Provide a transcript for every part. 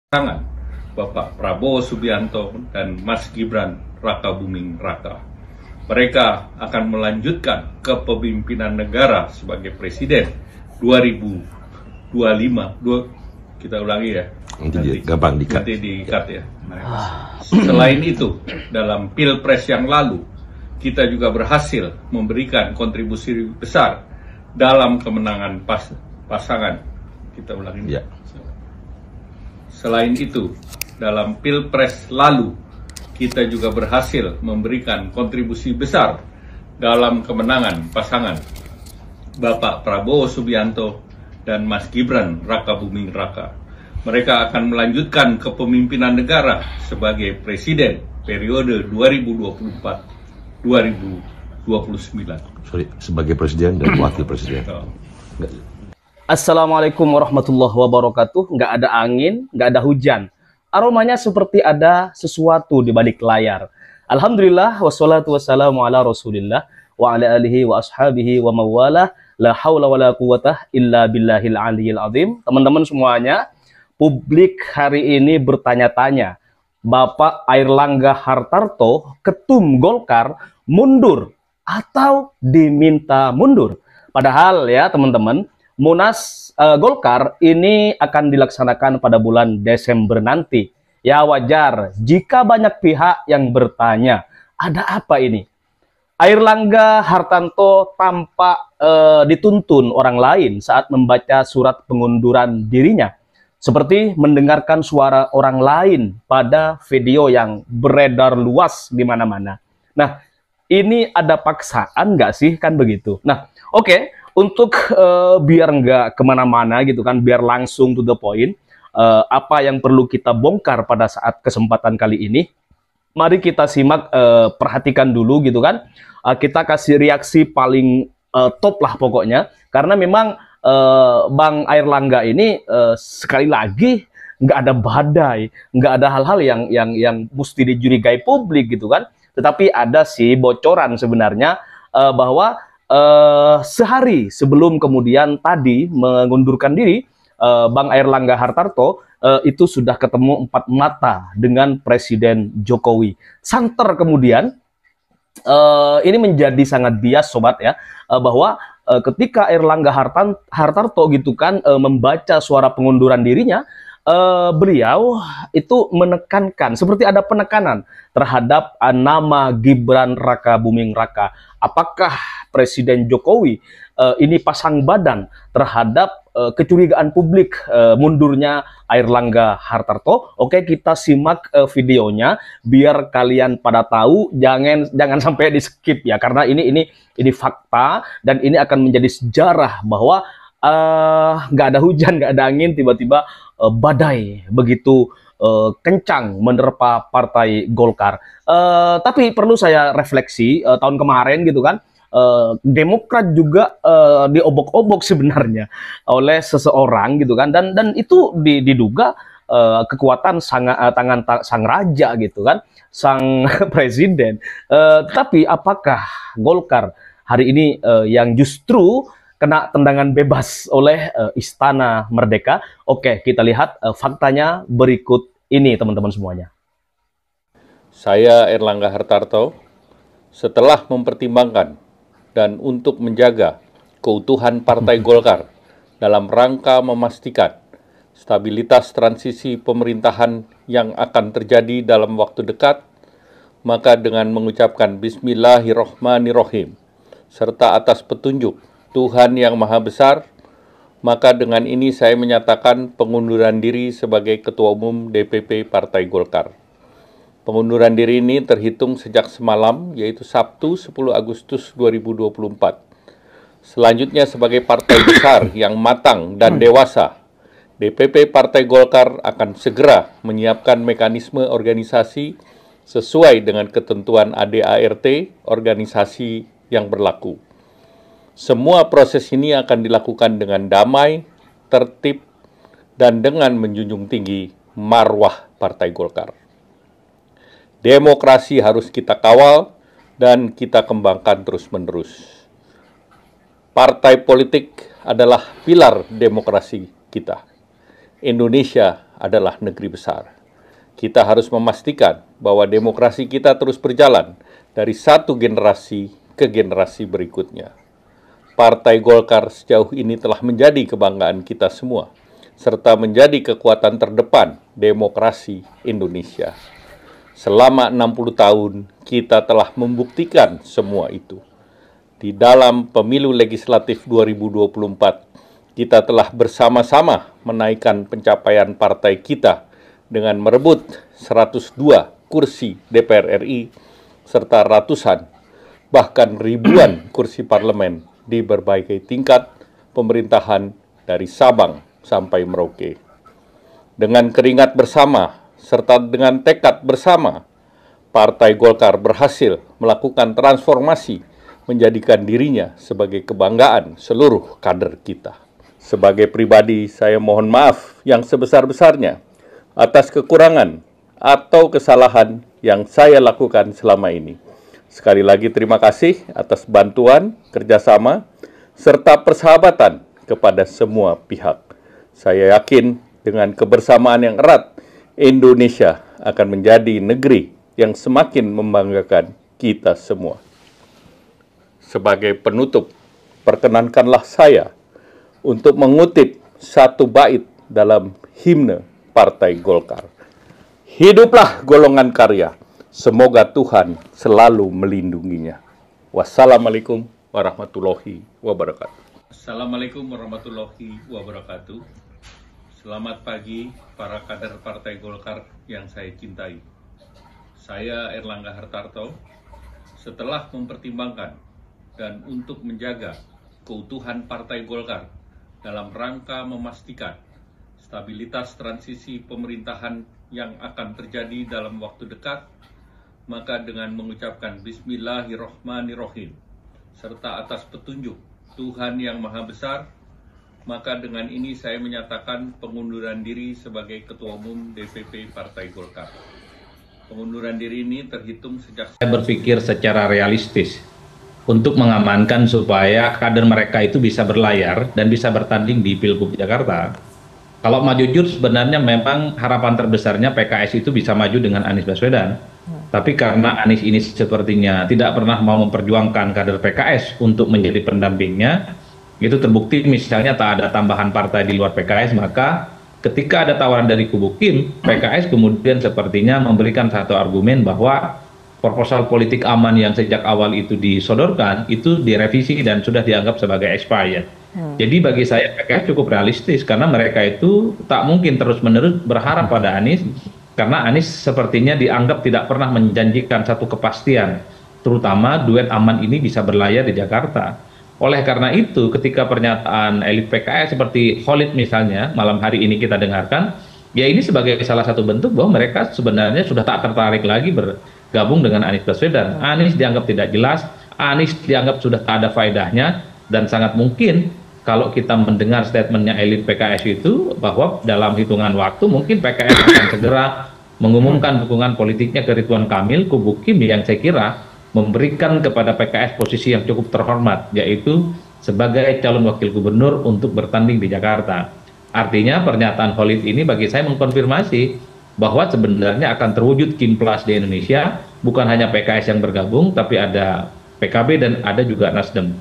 Pasangan Bapak Prabowo Subianto dan Mas Gibran Rakabuming Raka. Mereka akan melanjutkan kepemimpinan negara sebagai presiden 2025. Kita ulangi ya. Nanti gampang dikat. Nanti dikat ya. Selain itu, dalam Pilpres yang lalu, kita juga berhasil memberikan kontribusi besar dalam kemenangan pasangan. Kita ulangi. Ya. Selain itu, dalam Pilpres lalu, kita juga berhasil memberikan kontribusi besar dalam kemenangan pasangan Bapak Prabowo Subianto dan Mas Gibran Rakabuming Raka. Mereka akan melanjutkan kepemimpinan negara sebagai presiden periode 2024-2029. Sebagai presiden dan wakil presiden. Assalamualaikum warahmatullahi wabarakatuh. Nggak ada angin, nggak ada hujan. Aromanya seperti ada sesuatu di balik layar. Alhamdulillah, wassalatu wassalamu ala rasulillah, wa ala alihi wa ashabihi wa mawalah, la hawla wa la quwatah illa billahil aliyil azim. Teman-teman semuanya, publik hari ini bertanya-tanya, Bapak Airlangga Hartarto, Ketum Golkar, mundur atau diminta mundur? Padahal ya teman-teman, Munas Golkar ini akan dilaksanakan pada bulan Desember nanti. Ya wajar jika banyak pihak yang bertanya, ada apa ini? Airlangga Hartarto tampak dituntun orang lain saat membaca surat pengunduran dirinya. Seperti mendengarkan suara orang lain pada video yang beredar luas di mana-mana. Nah, ini ada paksaan nggak sih? Kan begitu. Nah, oke. Untuk biar nggak kemana-mana gitu kan, biar langsung to the point, apa yang perlu kita bongkar pada saat kesempatan kali ini, mari kita simak, perhatikan dulu gitu kan, kita kasih reaksi paling top lah pokoknya, karena memang Bang Airlangga ini sekali lagi nggak ada badai, nggak ada hal-hal yang mesti dicurigai publik gitu kan, tetapi ada sih bocoran sebenarnya bahwa sehari sebelum kemudian tadi mengundurkan diri, Bang Airlangga Hartarto itu sudah ketemu empat mata dengan Presiden Jokowi. Santer kemudian, ini menjadi sangat bias sobat ya, bahwa ketika Airlangga Hartarto gitu kan membaca suara pengunduran dirinya, beliau itu menekankan, seperti ada penekanan terhadap nama Gibran Rakabuming Raka. Apakah Presiden Jokowi ini pasang badan terhadap kecurigaan publik mundurnya Airlangga Hartarto? Oke, kita simak videonya biar kalian pada tahu, jangan sampai di skip ya, karena ini fakta dan ini akan menjadi sejarah bahwa nggak ada hujan, nggak ada angin, tiba-tiba badai begitu kencang menerpa Partai Golkar. Tapi perlu saya refleksi, tahun kemarin gitu kan, Demokrat juga diobok-obok sebenarnya oleh seseorang gitu kan, dan itu diduga kekuatan tangan sang raja gitu kan, sang presiden. Tapi apakah Golkar hari ini yang justru kena tendangan bebas oleh Istana Merdeka? Oke, kita lihat faktanya berikut ini teman-teman semuanya. Saya Airlangga Hartarto, setelah mempertimbangkan dan untuk menjaga keutuhan Partai Golkar dalam rangka memastikan stabilitas transisi pemerintahan yang akan terjadi dalam waktu dekat, maka dengan mengucapkan Bismillahirrohmanirrohim serta atas petunjuk Tuhan Yang Maha Besar, maka dengan ini saya menyatakan pengunduran diri sebagai Ketua Umum DPP Partai Golkar. Pengunduran diri ini terhitung sejak semalam, yaitu Sabtu 10 Agustus 2024. Selanjutnya sebagai partai besar yang matang dan dewasa, DPP Partai Golkar akan segera menyiapkan mekanisme organisasi sesuai dengan ketentuan ADART organisasi yang berlaku. Semua proses ini akan dilakukan dengan damai, tertib, dan dengan menjunjung tinggi marwah Partai Golkar. Demokrasi harus kita kawal dan kita kembangkan terus-menerus. Partai politik adalah pilar demokrasi kita. Indonesia adalah negeri besar. Kita harus memastikan bahwa demokrasi kita terus berjalan dari satu generasi ke generasi berikutnya. Partai Golkar sejauh ini telah menjadi kebanggaan kita semua, serta menjadi kekuatan terdepan demokrasi Indonesia. Selama 60 tahun, kita telah membuktikan semua itu. Di dalam pemilu legislatif 2024, kita telah bersama-sama menaikkan pencapaian partai kita dengan merebut 102 kursi DPR RI, serta ratusan, bahkan ribuan kursi parlemen di berbagai tingkat pemerintahan dari Sabang sampai Merauke. Dengan keringat bersama, serta dengan tekad bersama, Partai Golkar berhasil melakukan transformasi menjadikan dirinya sebagai kebanggaan seluruh kader kita. Sebagai pribadi, saya mohon maaf yang sebesar-besarnya atas kekurangan atau kesalahan yang saya lakukan selama ini. Sekali lagi terima kasih atas bantuan, kerjasama, serta persahabatan kepada semua pihak. Saya yakin dengan kebersamaan yang erat, Indonesia akan menjadi negeri yang semakin membanggakan kita semua. Sebagai penutup, perkenankanlah saya untuk mengutip satu bait dalam himne Partai Golkar. Hiduplah golongan karya, semoga Tuhan selalu melindunginya. Wassalamualaikum warahmatullahi wabarakatuh. Assalamualaikum warahmatullahi wabarakatuh. Selamat pagi para kader Partai Golkar yang saya cintai. Saya Erlangga Hartarto. Setelah mempertimbangkan dan untuk menjaga keutuhan Partai Golkar dalam rangka memastikan stabilitas transisi pemerintahan yang akan terjadi dalam waktu dekat, maka dengan mengucapkan Bismillahirrahmanirrahim, serta atas petunjuk Tuhan Yang Maha Besar, maka dengan ini saya menyatakan pengunduran diri sebagai Ketua Umum DPP Partai Golkar. Pengunduran diri ini terhitung sejak saya berpikir secara realistis untuk mengamankan supaya kader mereka itu bisa berlayar dan bisa bertanding di Pilgub Jakarta. Kalau mau jujur, sebenarnya memang harapan terbesarnya PKS itu bisa maju dengan Anies Baswedan. Tapi karena Anies ini sepertinya tidak pernah mau memperjuangkan kader PKS untuk menjadi pendampingnya, itu terbukti misalnya tak ada tambahan partai di luar PKS, maka ketika ada tawaran dari kubu Kim, PKS kemudian sepertinya memberikan satu argumen bahwa proposal politik aman yang sejak awal itu disodorkan, itu direvisi dan sudah dianggap sebagai expired. Jadi bagi saya PKS cukup realistis, karena mereka itu tak mungkin terus-menerus berharap pada Anies, karena Anies sepertinya dianggap tidak pernah menjanjikan satu kepastian, terutama duet aman ini bisa berlayar di Jakarta. Oleh karena itu, ketika pernyataan elit PKS seperti Khalid misalnya, malam hari ini kita dengarkan, ya ini sebagai salah satu bentuk bahwa mereka sebenarnya sudah tak tertarik lagi bergabung dengan Anies Baswedan. Anies dianggap tidak jelas, Anies dianggap sudah tak ada faedahnya, dan sangat mungkin kalau kita mendengar statementnya elit PKS itu bahwa dalam hitungan waktu mungkin PKS akan segera mengumumkan dukungan politiknya ke Ridwan Kamil, kubu Kim, yang saya kira memberikan kepada PKS posisi yang cukup terhormat, yaitu sebagai calon wakil gubernur untuk bertanding di Jakarta. Artinya pernyataan Khalid ini bagi saya mengkonfirmasi bahwa sebenarnya akan terwujud Kim Plus di Indonesia, bukan hanya PKS yang bergabung, tapi ada PKB dan ada juga Nasdem.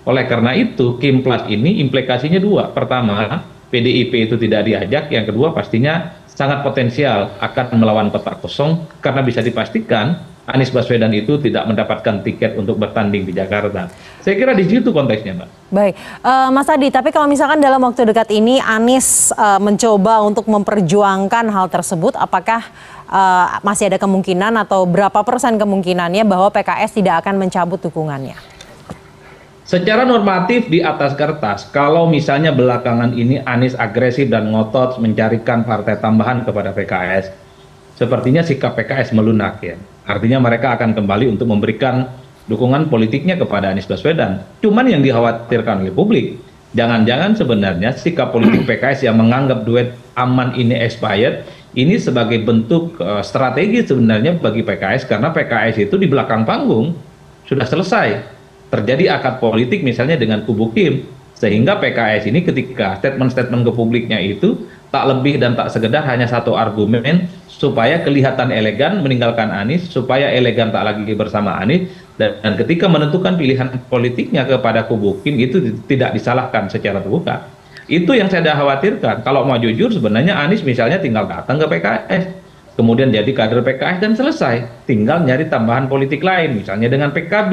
Oleh karena itu, Kim Plus ini implikasinya dua. Pertama, PDIP itu tidak diajak. Yang kedua, pastinya sangat potensial akan melawan kotak kosong, karena bisa dipastikan Anies Baswedan itu tidak mendapatkan tiket untuk bertanding di Jakarta. Saya kira di situ konteksnya, Mbak. Baik, Mas Adi, tapi kalau misalkan dalam waktu dekat ini Anies mencoba untuk memperjuangkan hal tersebut, apakah masih ada kemungkinan atau berapa persen kemungkinannya bahwa PKS tidak akan mencabut dukungannya? Secara normatif di atas kertas, kalau misalnya belakangan ini Anies agresif dan ngotot mencarikan partai tambahan kepada PKS, sepertinya sikap PKS melunak ya. Artinya mereka akan kembali untuk memberikan dukungan politiknya kepada Anies Baswedan. Cuman yang dikhawatirkan oleh publik, jangan-jangan sebenarnya sikap politik PKS yang menganggap duet aman ini expired, ini sebagai bentuk strategi sebenarnya bagi PKS, karena PKS itu di belakang panggung sudah selesai. Terjadi akad politik misalnya dengan kubu Kim, sehingga PKS ini ketika statement-statement ke publiknya itu tak lebih dan tak sekedar hanya satu argumen supaya kelihatan elegan meninggalkan Anies, supaya elegan tak lagi bersama Anies, dan ketika menentukan pilihan politiknya kepada kubu Kim itu tidak disalahkan secara terbuka. Itu yang saya khawatirkan. Kalau mau jujur sebenarnya Anies misalnya tinggal datang ke PKS, kemudian jadi kader PKS dan selesai. Tinggal nyari tambahan politik lain, misalnya dengan PKB,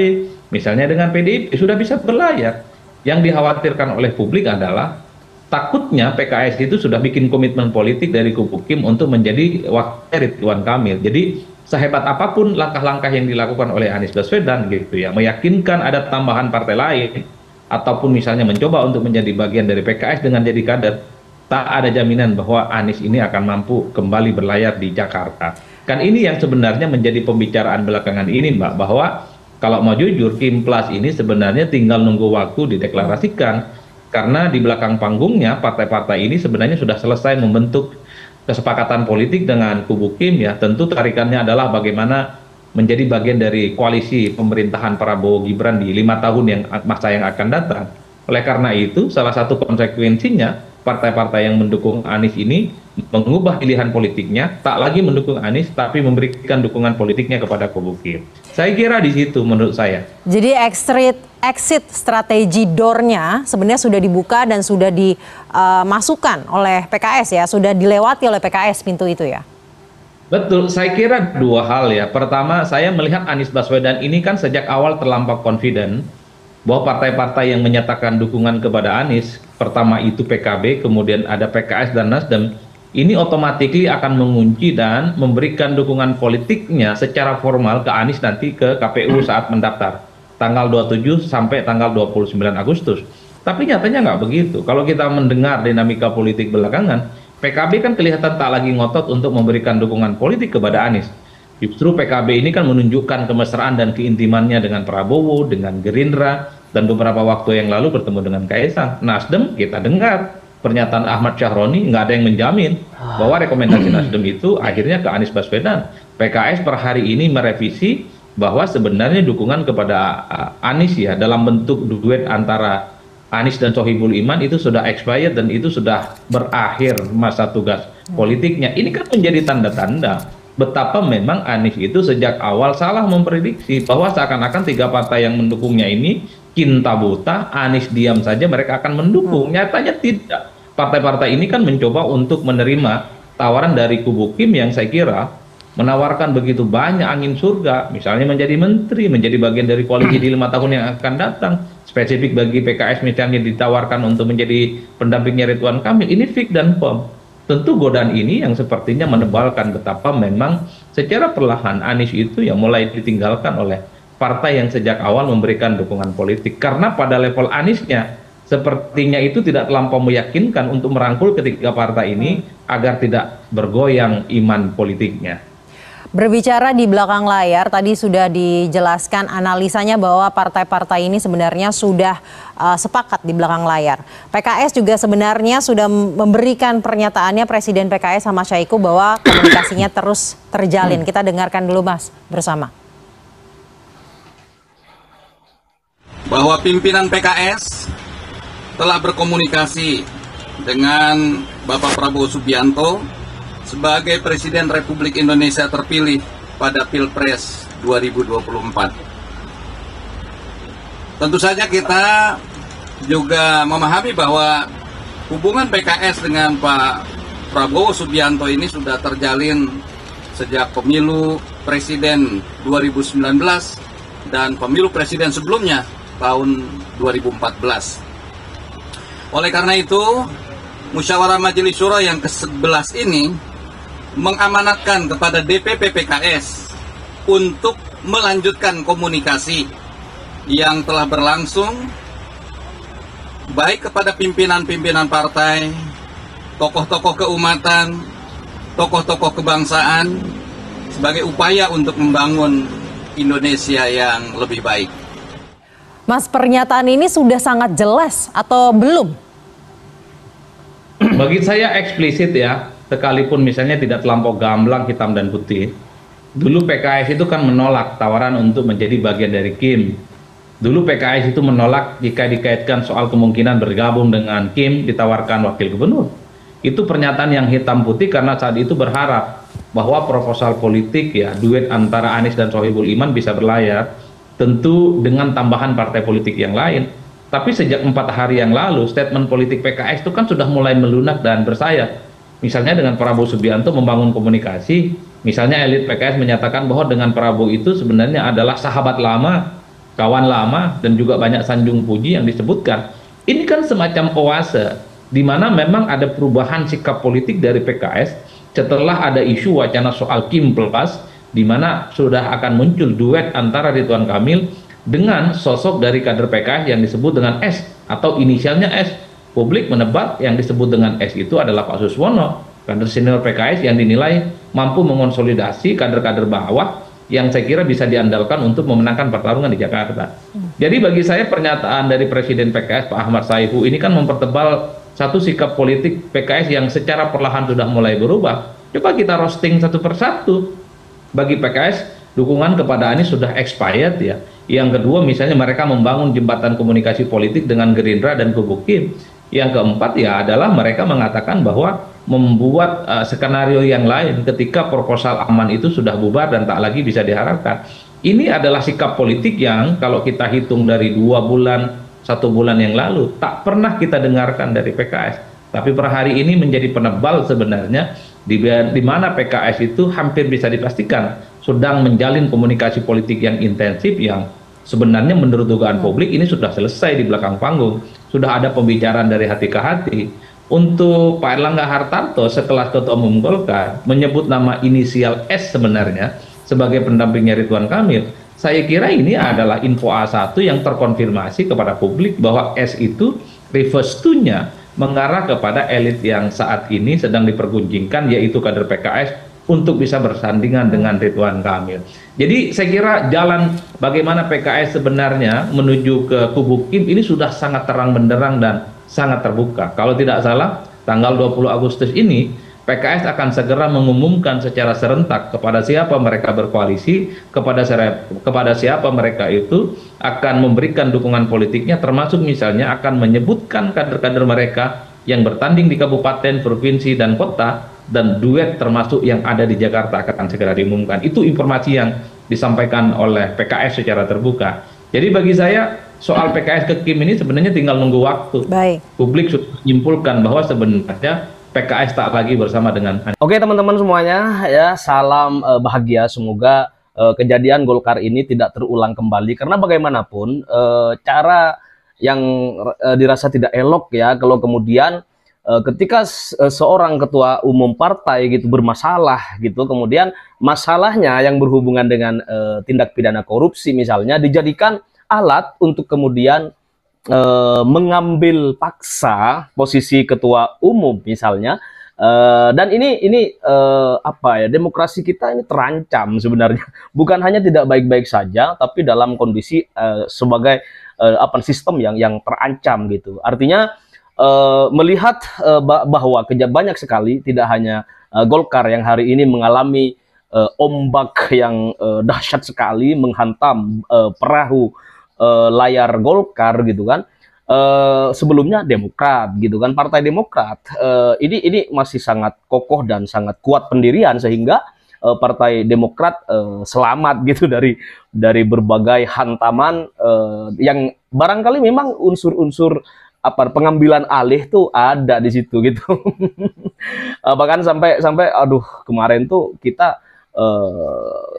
misalnya dengan PDIP, sudah bisa berlayar. Yang dikhawatirkan oleh publik adalah takutnya PKS itu sudah bikin komitmen politik dari kubu Kim untuk menjadi wakil Ridwan Kamil. Jadi sehebat apapun langkah-langkah yang dilakukan oleh Anies Baswedan gitu ya, meyakinkan ada tambahan partai lain, ataupun misalnya mencoba untuk menjadi bagian dari PKS dengan jadi kader, tak ada jaminan bahwa Anies ini akan mampu kembali berlayar di Jakarta. Kan ini yang sebenarnya menjadi pembicaraan belakangan ini, Mbak, bahwa kalau mau jujur, Kim Plus ini sebenarnya tinggal nunggu waktu dideklarasikan, karena di belakang panggungnya partai-partai ini sebenarnya sudah selesai membentuk kesepakatan politik dengan kubu Kim ya. Tentu tarikannya adalah bagaimana menjadi bagian dari koalisi pemerintahan Prabowo Gibran di 5 tahun yang masa yang akan datang. Oleh karena itu, salah satu konsekuensinya partai-partai yang mendukung Anies ini mengubah pilihan politiknya, tak lagi mendukung Anies, tapi memberikan dukungan politiknya kepada kubu Kim. Saya kira di situ menurut saya. Jadi exit strategi door-nya sebenarnya sudah dibuka dan sudah dimasukkan oleh PKS ya, sudah dilewati oleh PKS pintu itu ya. Betul, saya kira dua hal ya. Pertama, saya melihat Anies Baswedan ini kan sejak awal terlampau confident bahwa partai-partai yang menyatakan dukungan kepada Anies, pertama itu PKB, kemudian ada PKS dan Nasdem, ini otomatis akan mengunci dan memberikan dukungan politiknya secara formal ke Anies nanti ke KPU saat mendaftar, tanggal 27 sampai tanggal 29 Agustus. Tapi nyatanya nggak begitu. Kalau kita mendengar dinamika politik belakangan, PKB kan kelihatan tak lagi ngotot untuk memberikan dukungan politik kepada Anies. Justru PKB ini kan menunjukkan kemesraan dan keintimannya dengan Prabowo, dengan Gerindra, dan beberapa waktu yang lalu bertemu dengan Kaisang. Nasdem kita dengar pernyataan Ahmad Syahroni, nggak ada yang menjamin bahwa rekomendasi Nasdem itu akhirnya ke Anies Baswedan. PKS per hari ini merevisi bahwa sebenarnya dukungan kepada Anies ya dalam bentuk duet antara Anies dan Sohibul Iman itu sudah expired dan itu sudah berakhir masa tugas politiknya. Ini kan menjadi tanda-tanda betapa memang Anies itu sejak awal salah memprediksi bahwa seakan-akan tiga partai yang mendukungnya ini cinta buta, Anies diam saja mereka akan mendukung. Nyatanya tidak. Partai-partai ini kan mencoba untuk menerima tawaran dari kubu Kim yang saya kira menawarkan begitu banyak angin surga, misalnya menjadi menteri, menjadi bagian dari koalisi di 5 tahun yang akan datang. Spesifik bagi PKS misalnya ditawarkan untuk menjadi pendampingnya Ridwan Kamil, ini fix dan firm. Tentu godaan ini yang sepertinya menebalkan betapa memang secara perlahan Anies itu yang mulai ditinggalkan oleh partai yang sejak awal memberikan dukungan politik. Karena pada level Aniesnya sepertinya itu tidak terlampau meyakinkan untuk merangkul ketiga partai ini agar tidak bergoyang iman politiknya. Berbicara di belakang layar, tadi sudah dijelaskan analisanya bahwa partai-partai ini sebenarnya sudah sepakat di belakang layar. PKS juga sebenarnya sudah memberikan pernyataannya Presiden PKS Ahmad Syahiku bahwa komunikasinya terus terjalin. Kita dengarkan dulu Mas bersama. Bahwa pimpinan PKS telah berkomunikasi dengan Bapak Prabowo Subianto sebagai Presiden Republik Indonesia terpilih pada Pilpres 2024. Tentu saja kita juga memahami bahwa hubungan PKS dengan Pak Prabowo Subianto ini sudah terjalin sejak pemilu Presiden 2019 dan pemilu Presiden sebelumnya tahun 2014. Oleh karena itu, Musyawarah Majelis Syuro yang ke-11 ini mengamanatkan kepada DPP PKS untuk melanjutkan komunikasi yang telah berlangsung baik kepada pimpinan-pimpinan partai, tokoh-tokoh keumatan, tokoh-tokoh kebangsaan sebagai upaya untuk membangun Indonesia yang lebih baik. Mas, pernyataan ini sudah sangat jelas atau belum? Bagi saya eksplisit ya, sekalipun misalnya tidak terlampau gamblang hitam dan putih. Dulu PKS itu kan menolak tawaran untuk menjadi bagian dari Kim. Dulu PKS itu menolak jika dikaitkan soal kemungkinan bergabung dengan Kim ditawarkan wakil gubernur. Itu pernyataan yang hitam putih karena saat itu berharap bahwa proposal politik ya duet antara Anies dan Sohibul Iman bisa berlayar, tentu dengan tambahan partai politik yang lain. Tapi sejak 4 hari yang lalu statement politik PKS itu kan sudah mulai melunak dan bersayap. Misalnya dengan Prabowo Subianto membangun komunikasi, misalnya elit PKS menyatakan bahwa dengan Prabowo itu sebenarnya adalah sahabat lama, kawan lama, dan juga banyak sanjung puji yang disebutkan. Ini kan semacam oase di mana memang ada perubahan sikap politik dari PKS setelah ada isu wacana soal Kim Plus, di mana sudah akan muncul duet antara Ridwan Kamil dengan sosok dari kader PKS yang disebut dengan S atau inisialnya S. Publik menebak yang disebut dengan S itu adalah Pak Suswono, kader senior PKS yang dinilai mampu mengonsolidasi kader-kader bawah yang saya kira bisa diandalkan untuk memenangkan pertarungan di Jakarta. Jadi bagi saya pernyataan dari Presiden PKS Pak Ahmad Saihu ini kan mempertebal satu sikap politik PKS yang secara perlahan sudah mulai berubah. Coba kita roasting satu persatu. Bagi PKS, dukungan kepada Anies sudah expired ya. Yang kedua misalnya mereka membangun jembatan komunikasi politik dengan Gerindra dan kubu Kim. Yang keempat ya adalah mereka mengatakan bahwa membuat skenario yang lain ketika proposal aman itu sudah bubar dan tak lagi bisa diharapkan. Ini adalah sikap politik yang kalau kita hitung dari 2 bulan, 1 bulan yang lalu tak pernah kita dengarkan dari PKS. Tapi per hari ini menjadi penebal sebenarnya di mana PKS itu hampir bisa dipastikan sedang menjalin komunikasi politik yang intensif yang sebenarnya menurut dugaan publik ini sudah selesai di belakang panggung. Sudah ada pembicaraan dari hati ke hati. Untuk Pak Erlangga Hartarto sekelas Ketua Umum Golkar menyebut nama inisial S sebenarnya sebagai pendampingnya Ridwan Kamil, saya kira ini adalah info A1 yang terkonfirmasi kepada publik bahwa S itu reverse to-nya mengarah kepada elit yang saat ini sedang dipergunjingkan, yaitu kader PKS untuk bisa bersandingan dengan Ridwan Kamil. Jadi saya kira jalan bagaimana PKS sebenarnya menuju ke kubu Kim ini sudah sangat terang benderang dan sangat terbuka. Kalau tidak salah, tanggal 20 Agustus ini PKS akan segera mengumumkan secara serentak kepada siapa mereka berkoalisi, kepada siapa mereka itu akan memberikan dukungan politiknya, termasuk misalnya akan menyebutkan kader-kader mereka yang bertanding di kabupaten, provinsi, dan kota, dan duet termasuk yang ada di Jakarta akan segera diumumkan. Itu informasi yang disampaikan oleh PKS secara terbuka. Jadi bagi saya soal PKS ke Kim ini sebenarnya tinggal nunggu waktu. Baik. Publik sudah menyimpulkan bahwa sebenarnya PKS tak lagi bersama dengan Anies. Oke teman-teman semuanya, ya salam bahagia. Semoga kejadian Golkar ini tidak terulang kembali, karena bagaimanapun cara yang dirasa tidak elok ya kalau kemudian ketika seorang ketua umum partai gitu bermasalah gitu, kemudian masalahnya yang berhubungan dengan tindak pidana korupsi misalnya dijadikan alat untuk kemudian mengambil paksa posisi ketua umum misalnya, dan ini apa ya, demokrasi kita ini terancam sebenarnya, bukan hanya tidak baik-baik saja tapi dalam kondisi sebagai apa sistem yang terancam gitu. Artinya melihat bahwa banyak sekali tidak hanya Golkar yang hari ini mengalami ombak yang dahsyat sekali menghantam perahu layar Golkar gitu kan. Sebelumnya Demokrat gitu kan, Partai Demokrat ini masih sangat kokoh dan sangat kuat pendirian sehingga Partai Demokrat selamat gitu dari berbagai hantaman yang barangkali memang unsur-unsur apa pengambilan alih tuh ada di situ gitu. Bahkan sampai aduh kemarin tuh kita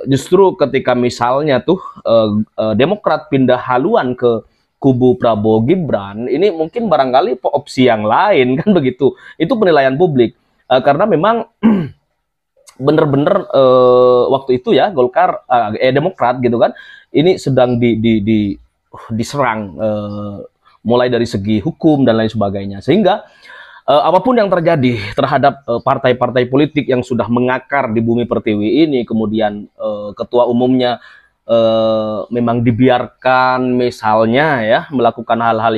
justru ketika misalnya tuh Demokrat pindah haluan ke kubu Prabowo Gibran, ini mungkin barangkali opsi yang lain kan begitu. Itu penilaian publik karena memang bener-bener waktu itu ya Golkar Demokrat gitu kan ini sedang diserang mulai dari segi hukum dan lain sebagainya, sehingga apapun yang terjadi terhadap partai-partai politik yang sudah mengakar di bumi pertiwi ini, kemudian ketua umumnya memang dibiarkan misalnya ya melakukan hal-hal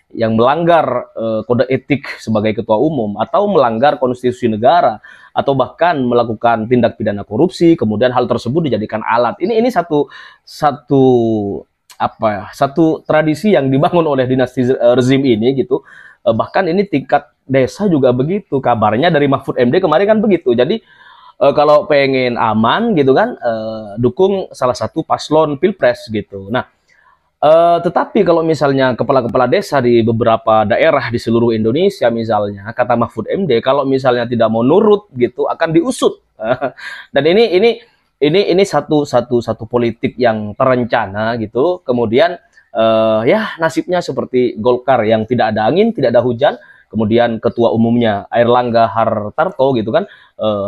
yang melanggar kode etik sebagai ketua umum atau melanggar konstitusi negara atau bahkan melakukan tindak pidana korupsi, kemudian hal tersebut dijadikan alat. Ini satu tradisi yang dibangun oleh dinasti rezim ini gitu. Bahkan ini tingkat desa juga begitu. Kabarnya dari Mahfud MD kemarin kan begitu. Jadi kalau pengen aman gitu kan, dukung salah satu paslon pilpres gitu. Nah, tetapi kalau misalnya kepala-kepala desa di beberapa daerah di seluruh Indonesia misalnya, kata Mahfud MD, kalau misalnya tidak mau nurut gitu akan diusut. Dan ini satu politik yang terencana gitu. Kemudian ya nasibnya seperti Golkar yang tidak ada angin, tidak ada hujan. Kemudian ketua umumnya Airlangga Hartarto gitu kan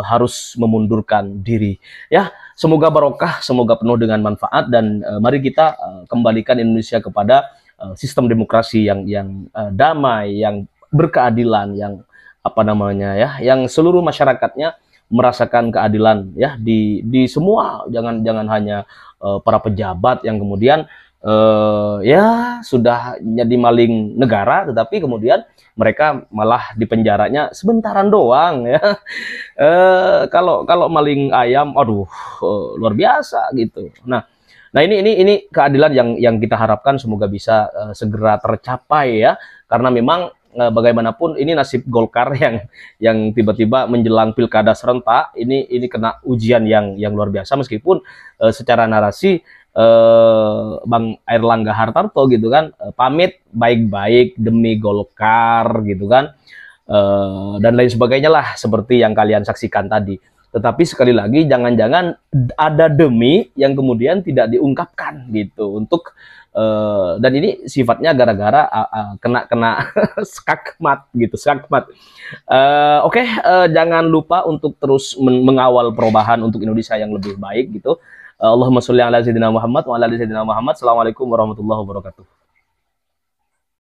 harus memundurkan diri. Ya, semoga barokah, semoga penuh dengan manfaat, dan mari kita kembalikan Indonesia kepada sistem demokrasi yang damai, yang berkeadilan, yang apa namanya ya, yang seluruh masyarakatnya merasakan keadilan ya di semua, jangan hanya para pejabat yang kemudian ya sudah jadi maling negara, tetapi kemudian mereka malah dipenjaranya sebentaran doang ya. Kalau maling ayam, aduh, luar biasa gitu. Nah ini keadilan yang kita harapkan semoga bisa segera tercapai ya, karena memang bagaimanapun ini nasib Golkar yang tiba-tiba menjelang pilkada serentak ini kena ujian yang luar biasa, meskipun secara narasi Bang Airlangga Hartarto gitu kan pamit baik-baik demi Golkar gitu kan, dan lain sebagainya lah seperti yang kalian saksikan tadi. Tetapi sekali lagi jangan-jangan ada demi yang kemudian tidak diungkapkan gitu untuk dan ini sifatnya gara-gara kena skakmat gitu, skakmat. Oke, jangan lupa untuk terus mengawal perubahan untuk Indonesia yang lebih baik gitu. Allahumma sholli ala sayyidina Muhammad wa ala ali sayyidina Muhammad. Assalamualaikum warahmatullahi wabarakatuh.